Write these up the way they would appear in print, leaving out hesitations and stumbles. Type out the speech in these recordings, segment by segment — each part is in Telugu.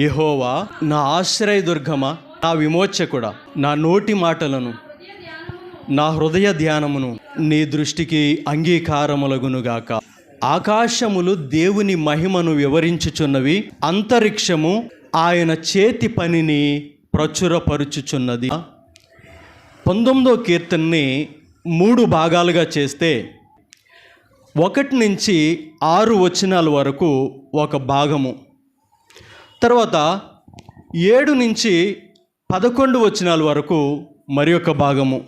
యెహోవా నా ఆశ్రయదుర్గమా, నా విమోచకుడా, నా నోటి మాటలను నా హృదయ ధ్యానమును నీ దృష్టికి అంగీకారములగునుగాక. ఆకాశములు దేవుని మహిమను వివరించుచున్నవి, అంతరిక్షము ఆయన చేతి పనిని ప్రచురపరుచుచున్నది. 19వ కీర్తనని 3 భాగాలుగా చేస్తే 1 నుంచి 6 వచనాల వరకు ఒక భాగము, తర్వాత 7 నుంచి 11 వచనాల వరకు మరి ఒక భాగము,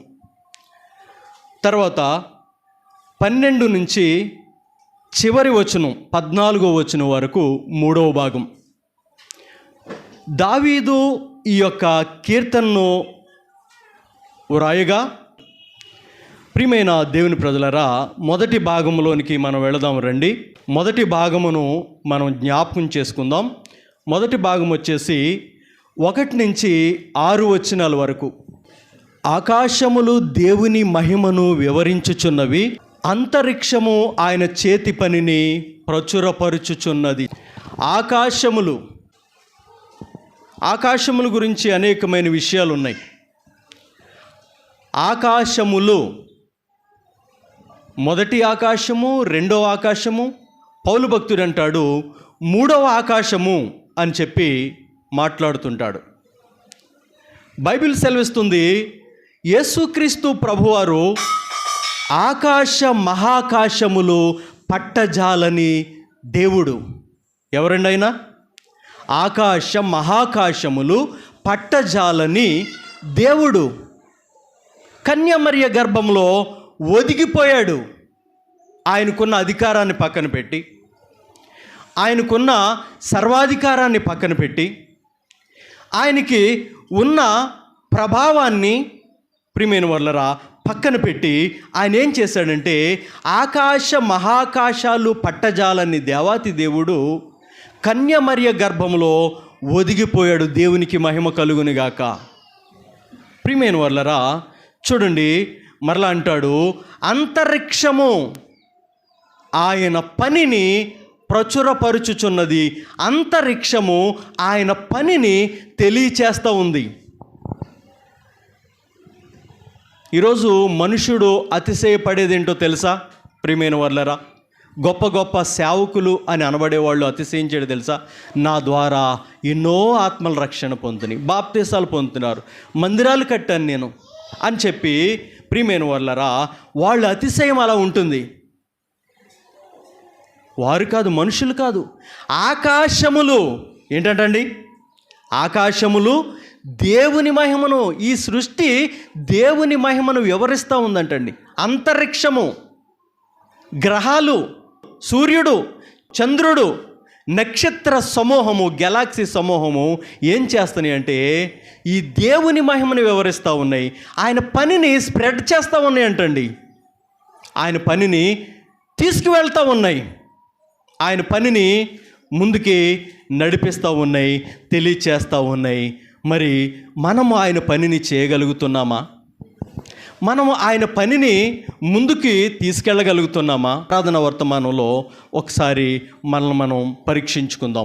తర్వాత 12 నుంచి చివరి వచనం 14వ వచనం వరకు 3వ భాగం. దావీదు ఈ యొక్క కీర్తనను వ్రాయగా, ప్రియమైన దేవుని ప్రజలరా, మొదటి భాగంలోనికి మనం వెళదాం రండి. మొదటి భాగమును మనం జ్ఞాపకం చేసుకుందాం. మొదటి భాగం వచ్చేసి 1 నుంచి 6 వచనాల వరకు. ఆకాశములు దేవుని మహిమను వివరించుచున్నవి, అంతరిక్షము ఆయన చేతి పనిని ప్రచురపరుచుచున్నది. ఆకాశముల గురించి అనేకమైన విషయాలు ఉన్నాయి. ఆకాశములు, మొదటి ఆకాశము, రెండవ ఆకాశము, పౌలు భక్తుడు అంటాడు 3వ ఆకాశము అని చెప్పి మాట్లాడుతుంటాడు. బైబిల్ సెలవిస్తుంది, యేసుక్రీస్తు ప్రభువారు ఆకాశ మహాకాశములు పట్టజాలని దేవుడు. ఎవరండి ఆయన? ఆకాశ మహాకాశములు పట్టజాలని దేవుడు. కన్యమరియ గర్భంలో ఒదిగిపోయాడు. ఆయనకున్న అధికారాన్ని పక్కన పెట్టి, ఆయనకున్న సర్వాధికారాన్ని పక్కన పెట్టి, ఆయనకి ఉన్న ప్రభావాన్ని, ప్రియమైన వాళ్ళరా, పక్కన పెట్టి ఆయన ఏం చేశాడంటే, ఆకాశ మహాకాశాలు పట్టజాలని దేవాతి దేవుడు కన్యమరియ గర్భంలో ఒదిగిపోయాడు. దేవునికి మహిమ కలుగునుగాక. ప్రియమైన వాళ్ళరా, చూడండి, మరలా అంటాడు, అంతరిక్షము ఆయన పనిని ప్రచురపరుచుచున్నది. అంతరిక్షము ఆయన పనిని తెలియచేస్తూ ఉంది. ఈరోజు మనుషుడు అతిశయపడేదేంటో తెలుసా? ప్రియమైన వాళ్ళరా, గొప్ప గొప్ప సేవకులు అని అనబడేవాళ్ళు అతిశయించేది తెలుసా? నా ద్వారా ఎన్నో ఆత్మల రక్షణ పొందుతున్నాయి, బాప్తీసాలు పొందుతున్నారు, మందిరాలు కట్టాను నేను అని చెప్పి, ప్రియమైన వాళ్ళరా, వాళ్ళ అతిశయం అలా ఉంటుంది. వారు కాదు, మనుషులు కాదు, ఆకాశములు ఏంటంటండి? ఆకాశములు దేవుని మహిమను, ఈ సృష్టి దేవుని మహిమను వివరిస్తూ ఉందంటండి. అంతరిక్షము, గ్రహాలు, సూర్యుడు, చంద్రుడు, నక్షత్ర సమూహము, గెలాక్సీ సమూహము ఏం చేస్తున్నాయి అంటే ఈ దేవుని మహిమను వివరిస్తూ ఉన్నాయి. ఆయన పనిని స్ప్రెడ్ చేస్తూ ఉన్నాయి అంటండి. ఆయన పనిని తీసుకువెళ్తూ ఉన్నాయి. ఆయన పనిని ముందుకి నడిపిస్తూ ఉన్నాయి, తెలియచేస్తూ ఉన్నాయి. మరి మనము ఆయన పనిని చేయగలుగుతున్నామా? మనము ఆయన పనిని ముందుకి తీసుకెళ్ళగలుగుతున్నామా? ప్రార్థన వర్తమానంలో ఒకసారి మనల్ని మనం పరీక్షించుకుందాం.